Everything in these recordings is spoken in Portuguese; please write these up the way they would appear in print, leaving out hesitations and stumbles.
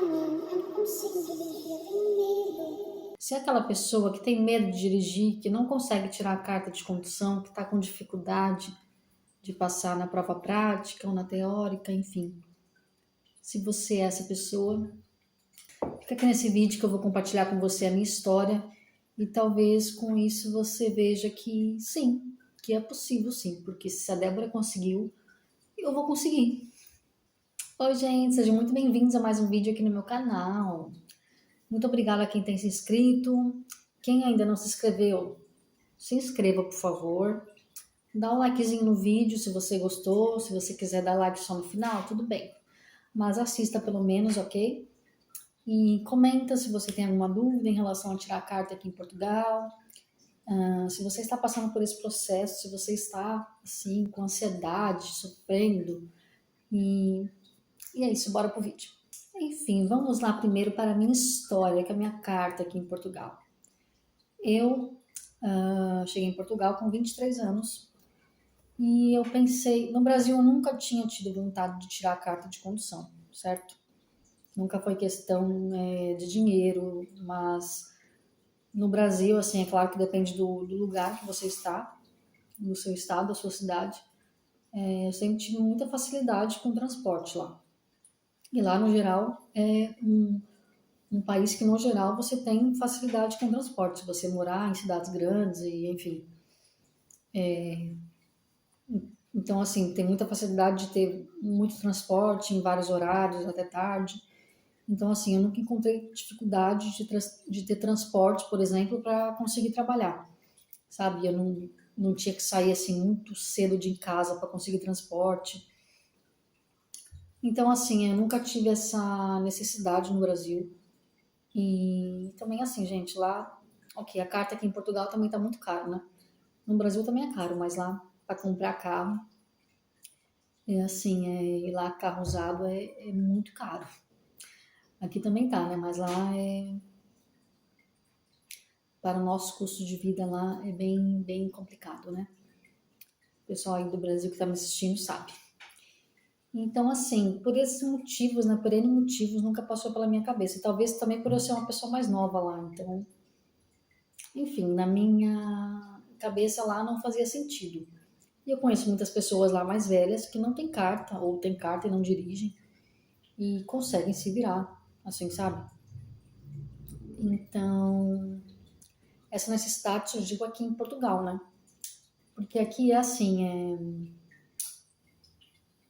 não, eu não consigo dirigir, eu tenho medo. Se é aquela pessoa que tem medo de dirigir, que não consegue tirar a carta de condução, que está com dificuldade de passar na prova prática ou na teórica, enfim. Se você é essa pessoa, fica aqui nesse vídeo que eu vou compartilhar com você a minha história e talvez com isso você veja que sim, que é possível sim, porque se a Débora conseguiu, eu vou conseguir. Oi, gente, sejam muito bem-vindos a mais um vídeo aqui no meu canal. Muito obrigada a quem tem se inscrito. Quem ainda não se inscreveu, se inscreva, por favor. Dá um likezinho no vídeo se você gostou. Se você quiser dar like só no final, tudo bem. Mas assista pelo menos, ok? E comenta se você tem alguma dúvida em relação a tirar a carta aqui em Portugal. Se você está passando por esse processo, se você está, assim, com ansiedade, sofrendo. E é isso, bora pro vídeo. Enfim, vamos lá primeiro para a minha história, que é a minha carta aqui em Portugal. Eu cheguei em Portugal com 23 anos e eu pensei, no Brasil eu nunca tinha tido vontade de tirar a carta de condução, certo? Nunca foi questão de dinheiro, mas no Brasil, assim, é claro que depende do lugar que você está, do seu estado, da sua cidade. Eu sempre tive muita facilidade com o transporte lá. E lá, no geral, é um país que, no geral, você tem facilidade com o transporte. Se você morar em cidades grandes e, enfim. Então, assim, tem muita facilidade de ter muito transporte em vários horários, até tarde. Então, assim, eu nunca encontrei dificuldade de ter transporte, por exemplo, para conseguir trabalhar, sabe? Eu não tinha que sair, assim, muito cedo de casa para conseguir transporte. Então, assim, eu nunca tive essa necessidade no Brasil. E também, assim, gente, lá, ok, a carta aqui em Portugal também tá muito caro, né? No Brasil também é caro, mas lá, para comprar carro, é assim, e lá carro usado é muito caro. Aqui também tá, né? Mas lá para o nosso custo de vida lá é bem complicado, né? O pessoal aí do Brasil que está me assistindo sabe. Então, assim, por esses motivos, né? Por N motivos, nunca passou pela minha cabeça. E talvez também por eu ser uma pessoa mais nova lá. Então, enfim, na minha cabeça lá não fazia sentido. E eu conheço muitas pessoas lá mais velhas que não têm carta, ou têm carta e não dirigem, e conseguem se virar, assim, sabe? Então, essa necessidade surgiu aqui em Portugal, né? Porque aqui é assim,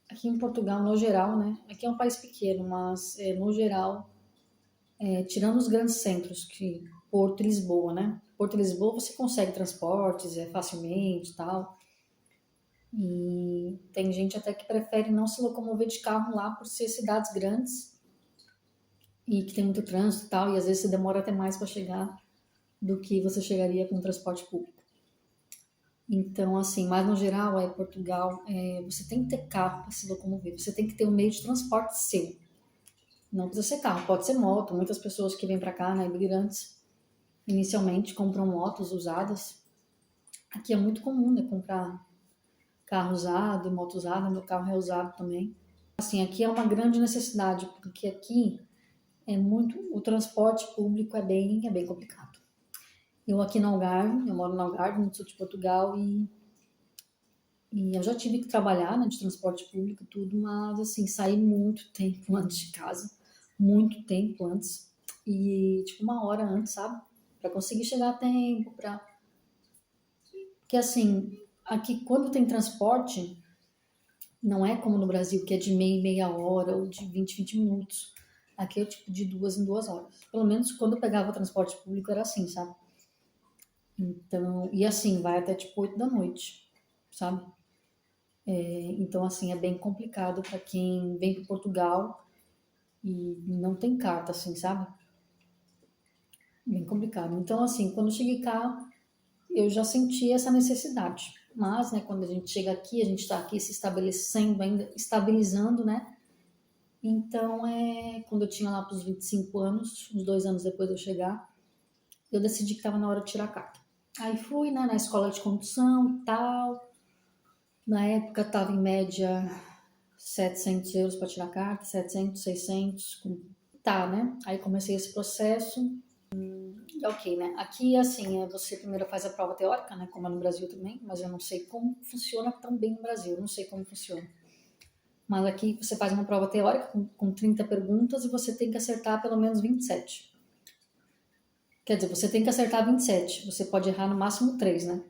aqui em Portugal, no geral, né? Aqui é um país pequeno, mas no geral, tirando os grandes centros, que Porto e Lisboa, né? Porto e Lisboa você consegue transportes facilmente e tal. E tem gente até que prefere não se locomover de carro lá por ser cidades grandes e que tem muito trânsito e tal, e às vezes você demora até mais para chegar do que você chegaria com transporte público. Então, assim, mas no geral, Portugal, você tem que ter carro para se locomover, você tem que ter um meio de transporte seu. Não precisa ser carro, pode ser moto. Muitas pessoas que vêm para cá, né, imigrantes, inicialmente compram motos usadas. Aqui é muito comum, né, comprar carro usado, moto usada, meu carro é usado também. Assim, aqui é uma grande necessidade, porque aqui o transporte público é bem complicado. Eu aqui no Algarve, eu moro no Algarve, no sul de Portugal, e eu já tive que trabalhar, né, de transporte público e tudo, mas assim, saí muito tempo antes de casa, muito tempo antes, e tipo uma hora antes, sabe? Pra conseguir chegar a tempo, porque assim, aqui quando tem transporte, não é como no Brasil, que é de meia hora ou de 20 minutos. Aqui é tipo de 2 em 2 horas. Pelo menos quando eu pegava transporte público era assim, sabe? Então, e assim, vai até tipo 8 da noite, sabe? Então, assim, é bem complicado para quem vem para Portugal e não tem carta, assim, sabe? Bem complicado. Então, assim, quando eu cheguei cá, eu já senti essa necessidade. Mas, né, quando a gente chega aqui, a gente está aqui se estabelecendo, ainda estabilizando, né? Então, quando eu tinha lá para os 25 anos, uns 2 anos depois de eu chegar, eu decidi que estava na hora de tirar a carta. Aí fui, né, na escola de condução e tal. Na época estava em média 700 euros para tirar a carta, 700, 600, com Tá, né? Aí comecei esse processo. Ok, né? Aqui, assim, você primeiro faz a prova teórica, né? Como é no Brasil também, mas eu não sei como funciona tão bem no Brasil, eu não sei como funciona. Mas aqui você faz uma prova teórica com 30 perguntas e você tem que acertar pelo menos 27. Quer dizer, você tem que acertar 27. Você pode errar no máximo 3, né?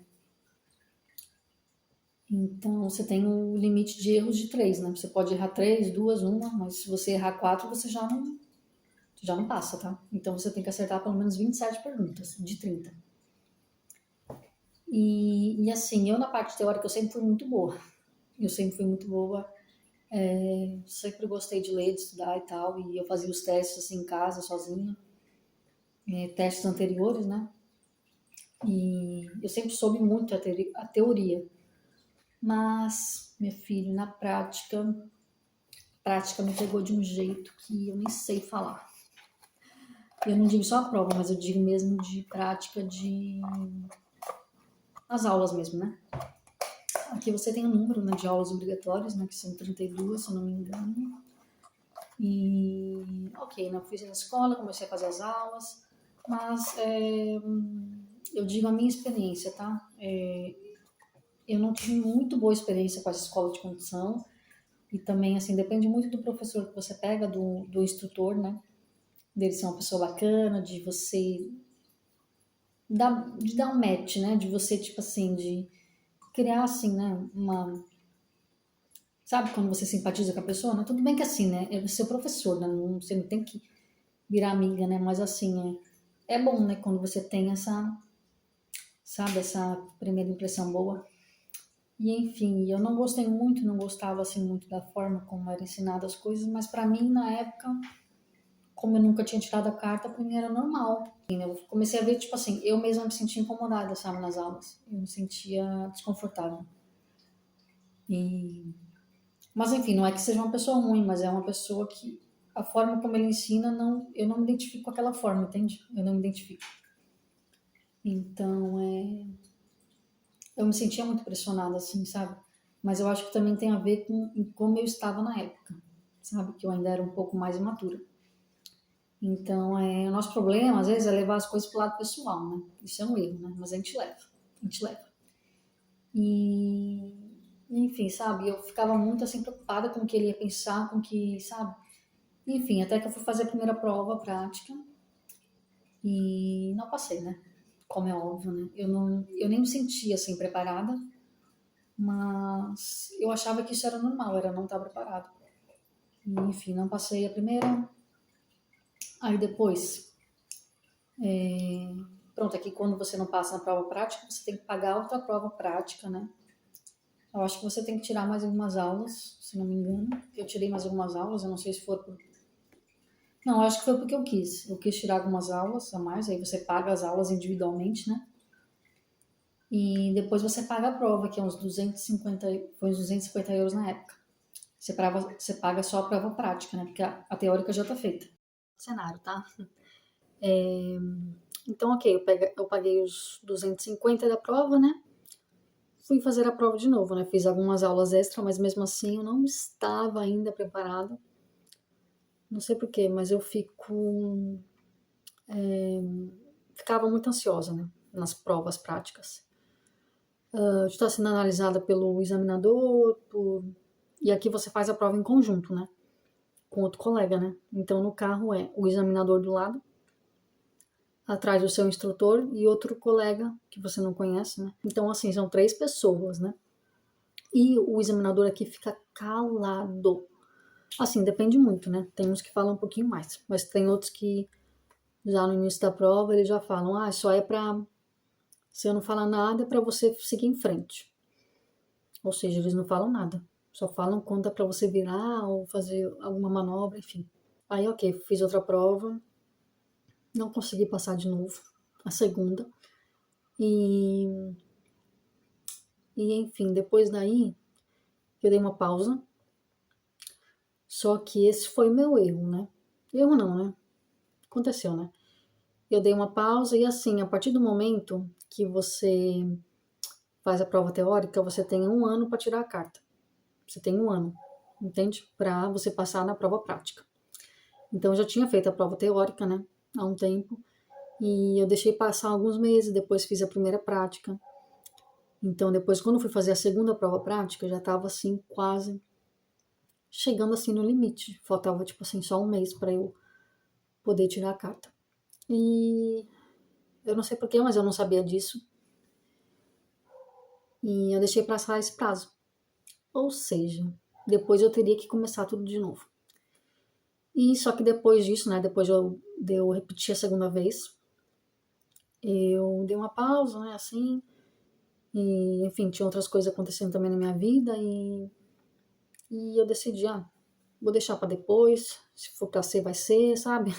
Então, você tem o limite de erros de 3, né? Você pode errar 3, 2, 1, mas se você errar 4, você já não passa, tá? Então, você tem que acertar pelo menos 27 perguntas, de 30. E assim, eu na parte teórica eu sempre fui muito boa. Eu sempre fui muito boa. Sempre gostei de ler, de estudar e tal. E eu fazia os testes assim em casa, sozinha. Testes anteriores, né? E eu sempre soube muito a teoria. Mas, meu filho, na prática, a prática me pegou de um jeito que eu nem sei falar. Eu não digo só a prova, mas eu digo mesmo de prática de as aulas mesmo, né? Aqui você tem um número, né, de aulas obrigatórias, né, que são 32, se eu não me engano. E, ok, né, eu fiz na escola, comecei a fazer as aulas, mas eu digo a minha experiência, tá? Eu não tive muito boa experiência com essa escola de condução e também, assim, depende muito do professor que você pega, do instrutor, né? Dele ser uma pessoa bacana, de você de dar um match, né? De você, tipo assim, de criar, assim, né? Sabe quando você simpatiza com a pessoa, né? Tudo bem que assim, né? É seu professor, né? Você não tem que virar amiga, né? Mas assim, é bom, né? Quando você tem sabe, essa primeira impressão boa. E enfim, eu não gostei muito, não gostava assim muito da forma como eram ensinadas as coisas, mas pra mim, na época, como eu nunca tinha tirado a carta, pra mim era normal. Eu comecei a ver, tipo assim, eu mesma me sentia incomodada, sabe, nas aulas. Eu me sentia desconfortável. E Mas enfim, não é que seja uma pessoa ruim, mas é uma pessoa que a forma como ele ensina, não, eu não me identifico com aquela forma, entende? Eu não me identifico. Então, eu me sentia muito pressionada, assim, sabe? Mas eu acho que também tem a ver com como eu estava na época, sabe? Que eu ainda era um pouco mais imatura. Então, o nosso problema, às vezes, é levar as coisas pro lado pessoal, né? Isso é um erro, né? Mas a gente leva, a gente leva. E, enfim, sabe? Eu ficava muito, assim, preocupada com o que ele ia pensar, com o que, sabe? Enfim, até que eu fui fazer a primeira prova prática e não passei, né? Como é óbvio, né? Eu nem me sentia assim preparada, mas eu achava que isso era normal, era não estar preparado. E, enfim, não passei a primeira. Aí depois, pronto, aqui quando você não passa na prova prática, você tem que pagar outra prova prática, né? Eu acho que você tem que tirar mais algumas aulas, se não me engano. Eu tirei mais algumas aulas, eu não sei se for por Não, acho que foi porque eu quis. Eu quis tirar algumas aulas a mais, aí você paga as aulas individualmente, né? E depois você paga a prova, que é uns 250, foi uns 250 euros na época. Você paga só a prova prática, né? Porque a teórica já tá feita. Cenário, tá? Então, ok, eu paguei os 250 da prova, né? Fui fazer a prova de novo, né? Fiz algumas aulas extra, mas mesmo assim eu não estava ainda preparada. Não sei porquê, mas eu ficava muito ansiosa, né? Nas provas práticas. Está sendo analisada pelo examinador, e aqui você faz a prova em conjunto, né? Com outro colega, né? Então no carro é o examinador do lado, atrás do seu instrutor e outro colega que você não conhece, né? Então assim, são 3 pessoas, né? E o examinador aqui fica calado. Assim, depende muito, né? Tem uns que falam um pouquinho mais, mas tem outros que já no início da prova eles já falam, só é pra, se eu não falar nada, é pra você seguir em frente. Ou seja, eles não falam nada. Só falam quando é pra você virar ou fazer alguma manobra, enfim. Aí, ok, fiz outra prova. Não consegui passar de novo. A segunda. E, enfim, depois daí, eu dei uma pausa. Só que esse foi meu erro, né? Erro não, né? Aconteceu, né? Eu dei uma pausa e assim, a partir do momento que você faz a prova teórica, você tem 1 ano para tirar a carta. Você tem 1 ano, entende? Para você passar na prova prática. Então eu já tinha feito a prova teórica, né, há um tempo, e eu deixei passar alguns meses, depois fiz a primeira prática. Então depois, quando eu fui fazer a segunda prova prática, eu já estava assim quase chegando assim no limite. Faltava tipo assim só um mês para eu poder tirar a carta. E eu não sei porquê, mas eu não sabia disso. E eu deixei passar esse prazo. Ou seja, depois eu teria que começar tudo de novo. E só que depois disso, né, de eu repetir a segunda vez, eu dei uma pausa, né, assim, e enfim, tinha outras coisas acontecendo também na minha vida e eu decidi, vou deixar pra depois, se for pra ser, vai ser, sabe?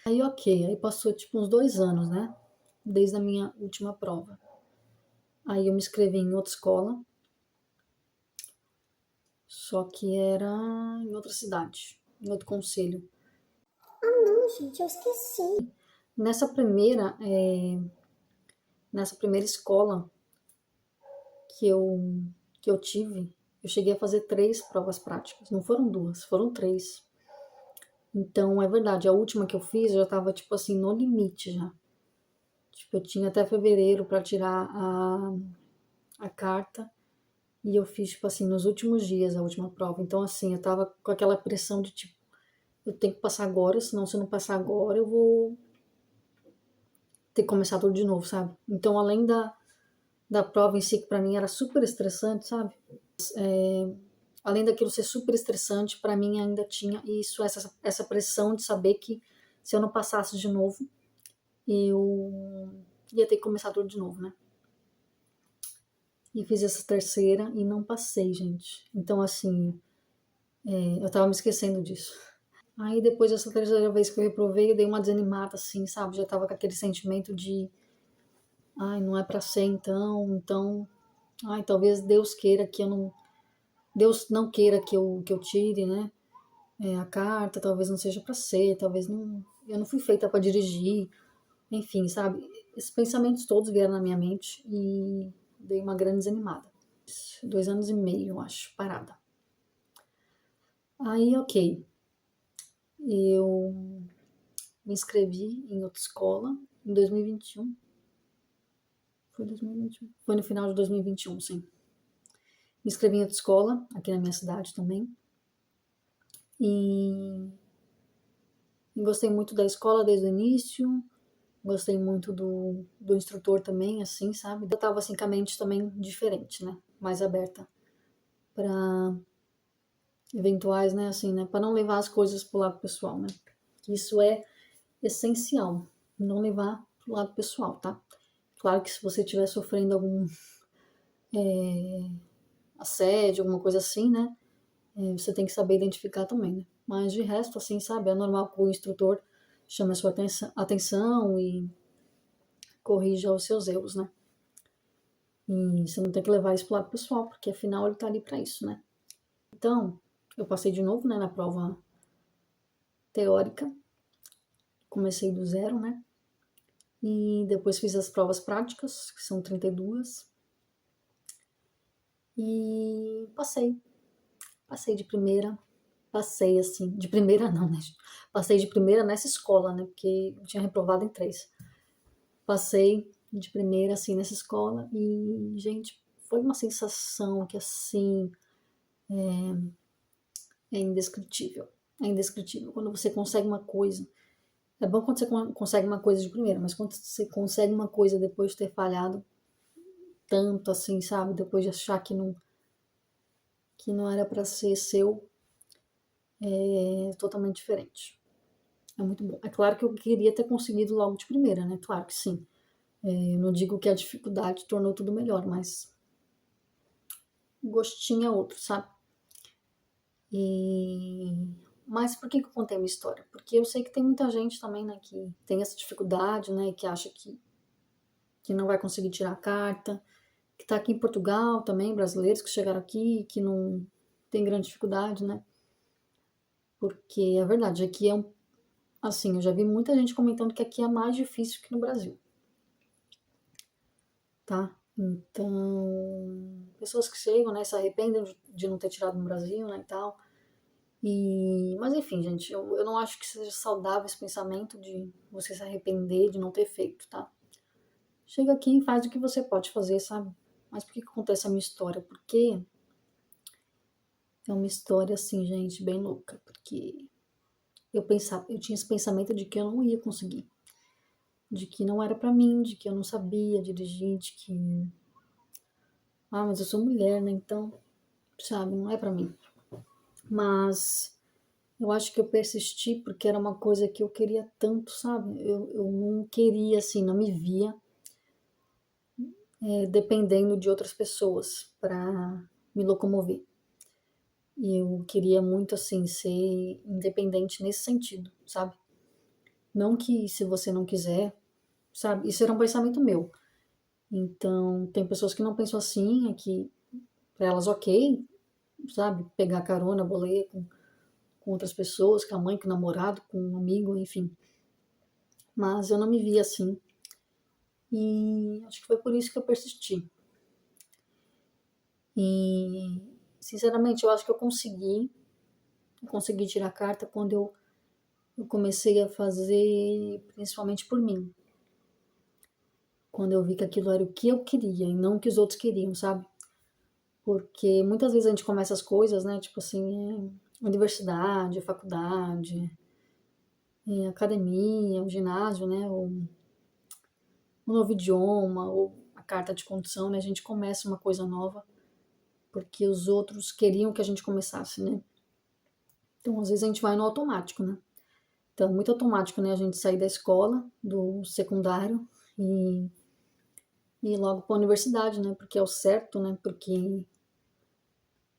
Aí ok, aí passou tipo uns 2 anos, né, desde a minha última prova. Aí eu me inscrevi em outra escola, só que era em outra cidade, em outro conselho. Ah, não, gente, eu esqueci. Nessa primeira, nessa primeira escola que eu, que eu tive, eu cheguei a fazer 3 provas práticas. Não foram 2, foram 3. Então, é verdade, a última que eu fiz, eu já tava, tipo assim, no limite já. Tipo, eu tinha até fevereiro para tirar a carta. E eu fiz, tipo assim, nos últimos dias a última prova. Então, assim, eu tava com aquela pressão de, tipo, eu tenho que passar agora, senão se eu não passar agora, eu vou ter que começar tudo de novo, sabe? Então, além da prova em si, que pra mim era super estressante, sabe? Além daquilo ser super estressante, para mim ainda tinha isso, essa pressão de saber que se eu não passasse de novo, eu ia ter que começar tudo de novo, né? E fiz essa terceira e não passei, gente. Então, assim, eu tava me esquecendo disso. Aí depois dessa terceira vez que eu reprovei, eu dei uma desanimada, assim, sabe? Já tava com aquele sentimento de, ai, não é pra ser então, ai, talvez Deus queira que eu não, Deus não queira que eu tire, né? A carta, talvez não seja para ser, talvez não, eu não fui feita para dirigir, enfim, sabe? Esses pensamentos todos vieram na minha mente e dei uma grande desanimada. 2 anos e meio, eu acho, parada. Aí, ok, eu me inscrevi em outra escola em 2021. Foi 2021? Foi no final de 2021, sim. Me inscrevi em outra escola, aqui na minha cidade também. E gostei muito da escola desde o início. Gostei muito do instrutor também, assim, sabe? Eu tava, assim, com a mente também diferente, né? Mais aberta para eventuais, né? Assim, né? Para não levar as coisas pro lado pessoal, né? Isso é essencial, não levar pro lado pessoal, tá? Claro que se você estiver sofrendo algum assédio, alguma coisa assim, né? Você tem que saber identificar também, né? Mas de resto, assim, sabe? É normal que o instrutor chame a sua atenção e corrija os seus erros, né? E você não tem que levar isso pro lado pessoal, porque afinal ele tá ali para isso, né? Então, eu passei de novo, né, na prova teórica, comecei do zero, né? E depois fiz as provas práticas, que são 32, e passei. Passei de primeira, passei assim, de primeira não, né? Passei de primeira nessa escola, né? Porque eu tinha reprovado em 3. Passei de primeira, assim, nessa escola e, gente, foi uma sensação que, assim, é indescritível. É indescritível. Quando você consegue uma coisa. É bom quando você consegue uma coisa de primeira, mas quando você consegue uma coisa depois de ter falhado tanto assim, sabe? Depois de achar que não era para ser seu, é totalmente diferente. É muito bom. É claro que eu queria ter conseguido logo de primeira, né? Claro que sim. Eu não digo que a dificuldade tornou tudo melhor, mas o gostinho é outro, sabe? E mas por que eu contei a minha história? Porque eu sei que tem muita gente também, né, que tem essa dificuldade, né, que acha que não vai conseguir tirar a carta, que tá aqui em Portugal também, brasileiros que chegaram aqui, que não tem grande dificuldade, né? Porque é verdade, aqui assim, eu já vi muita gente comentando que aqui é mais difícil que no Brasil, tá? Então, pessoas que chegam, né, se arrependem de não ter tirado no Brasil, né, e tal. Mas enfim, gente, eu não acho que seja saudável esse pensamento de você se arrepender de não ter feito, tá? Chega aqui e faz o que você pode fazer, sabe? Mas por que que acontece a minha história? Porque é uma história assim, gente, bem louca. Porque eu tinha esse pensamento de que eu não ia conseguir, de que não era pra mim, de que eu não sabia dirigir, de que, mas eu sou mulher, né? Então, sabe, não é pra mim. Mas eu acho que eu persisti porque era uma coisa que eu queria tanto, sabe? Eu não queria, assim, não me via dependendo de outras pessoas para me locomover. E eu queria muito, assim, ser independente nesse sentido, sabe? Não que se você não quiser, sabe? Isso era um pensamento meu. Então, tem pessoas que não pensam assim, é que pra elas, ok, sabe? Pegar carona, boleia com outras pessoas, com a mãe, com o namorado, com um amigo, enfim. Mas eu não me via assim. E acho que foi por isso que eu persisti. E, sinceramente, eu acho que eu consegui tirar a carta quando eu comecei a fazer principalmente por mim. Quando eu vi que aquilo era o que eu queria e não o que os outros queriam, sabe? Porque muitas vezes a gente começa as coisas, né? Tipo assim, universidade, faculdade, academia, o ginásio, né? Um novo idioma, ou a carta de condução, né? A gente começa uma coisa nova porque os outros queriam que a gente começasse, né? Então, às vezes a gente vai no automático, né? Então, muito automático, né? A gente sair da escola, do secundário e ir logo para a universidade, né? Porque é o certo, né? Porque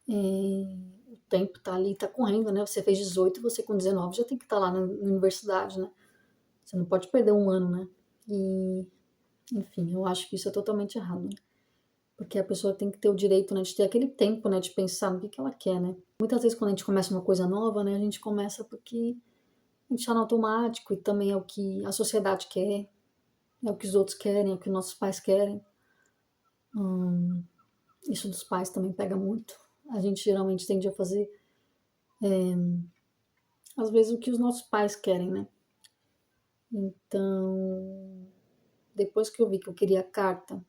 o tempo tá ali, tá correndo, né? Você fez 18, você com 19 já tem que estar lá na universidade, né? Você não pode perder um ano, né? E, enfim, eu acho que isso é totalmente errado, né? Porque a pessoa tem que ter o direito, né, de ter aquele tempo, né, de pensar no que ela quer, né? Muitas vezes quando a gente começa uma coisa nova, né, a gente começa porque a gente tá no automático e também é o que a sociedade quer, é o que os outros querem, é o que nossos pais querem. Isso dos pais também pega muito. A gente geralmente tende a fazer, às vezes, o que os nossos pais querem, né? Então, depois que eu vi que eu queria a carta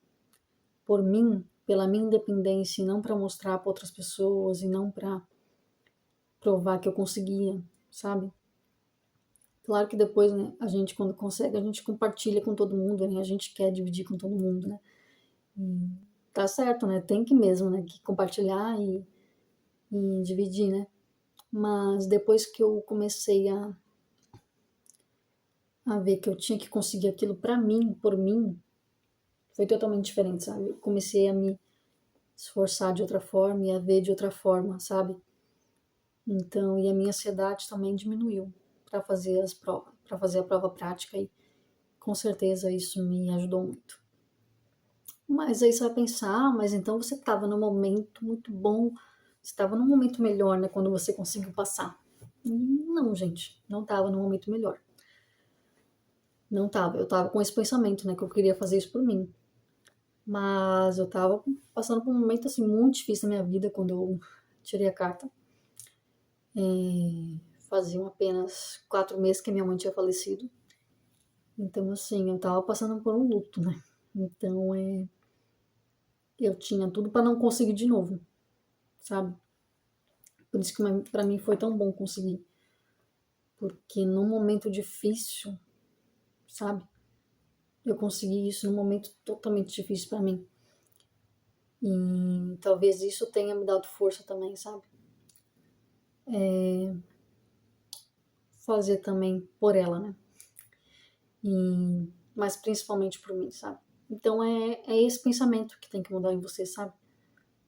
por mim, pela minha independência, e não para mostrar para outras pessoas, e não para provar que eu conseguia, sabe? Claro que depois, né, a gente, quando consegue, a gente compartilha com todo mundo, né? A gente quer dividir com todo mundo, né? Tá certo, né? Tem que mesmo, né? Que compartilhar e dividir, né? Mas depois que eu comecei a ver que eu tinha que conseguir aquilo pra mim, por mim, foi totalmente diferente, sabe? Eu comecei a me esforçar de outra forma e a ver de outra forma, sabe? Então, e a minha ansiedade também diminuiu para fazer as provas, para fazer a prova prática e com certeza isso me ajudou muito. Mas aí você vai pensar, mas então você estava num momento muito bom, você estava num momento melhor, né, quando você conseguiu passar. Não, gente, não estava num momento melhor. Não estava, eu estava com esse pensamento, né, que eu queria fazer isso por mim. Mas eu estava passando por um momento, assim, muito difícil na minha vida quando eu tirei a carta. Faziam apenas 4 meses que minha mãe tinha falecido. Então, assim, eu tava passando por um luto, né? Então, eu tinha tudo para não conseguir de novo, sabe? Por isso que para mim foi tão bom conseguir. Porque num momento difícil, sabe? Eu consegui isso num momento totalmente difícil para mim. E talvez isso tenha me dado força também, sabe? Fazer também por ela, né? Mas principalmente por mim, sabe? Então é esse pensamento que tem que mudar em você, sabe?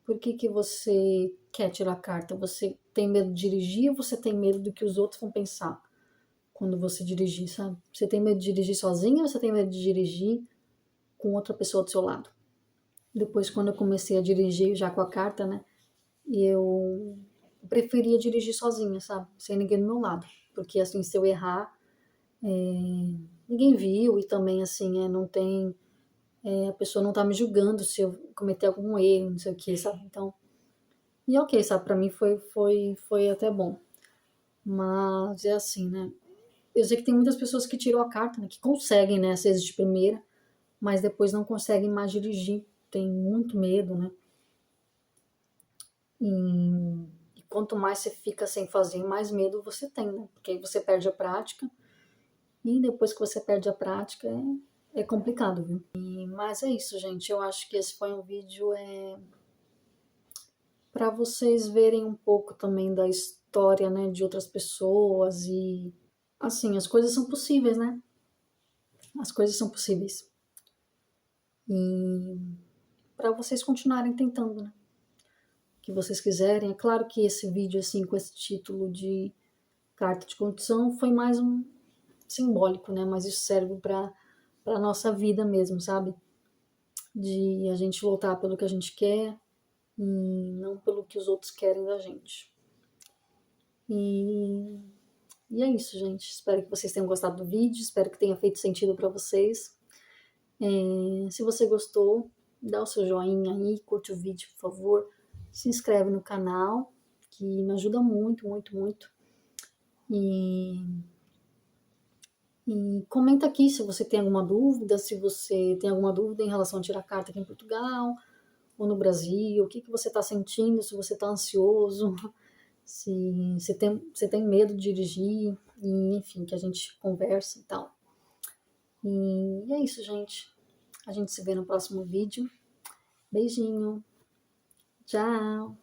Por que que você quer tirar a carta? Você tem medo de dirigir ou você tem medo do que os outros vão pensar quando você dirigir, sabe? Você tem medo de dirigir sozinha ou você tem medo de dirigir com outra pessoa do seu lado? Depois, quando eu comecei a dirigir já com a carta, né? E eu preferia dirigir sozinha, sabe? Sem ninguém do meu lado. Porque, assim, se eu errar, ninguém viu e também, assim, não tem... a pessoa não tá me julgando se eu cometer algum erro, não sei o que, sabe? Então, e ok, sabe? Pra mim foi até bom. Mas é assim, né? Eu sei que tem muitas pessoas que tiram a carta, né? Que conseguem, né? Às vezes de primeira, mas depois não conseguem mais dirigir. Tem muito medo, né? E quanto mais você fica sem fazer, mais medo você tem, né? Porque aí você perde a prática. E depois que você perde a prática, é complicado, viu? Mas é isso, gente. Eu acho que esse foi um vídeo para vocês verem um pouco também da história, né, de outras pessoas e assim, as coisas são possíveis, né? As coisas são possíveis. E para vocês continuarem tentando, né? O que vocês quiserem. É claro que esse vídeo assim com esse título de carta de condução foi mais um simbólico, né? Mas isso serve para nossa vida mesmo, sabe? De a gente lutar pelo que a gente quer e não pelo que os outros querem da gente. E é isso, gente. Espero que vocês tenham gostado do vídeo, espero que tenha feito sentido para vocês. Se você gostou, dá o seu joinha aí, curte o vídeo, por favor. Se inscreve no canal, que me ajuda muito, muito, muito. E comenta aqui se você tem alguma dúvida, se você tem alguma dúvida em relação a tirar carta aqui em Portugal ou no Brasil, o que você está sentindo, se você está ansioso, se você tem medo de dirigir, e, enfim, que a gente conversa e tal. E é isso, gente. A gente se vê no próximo vídeo. Beijinho. Tchau.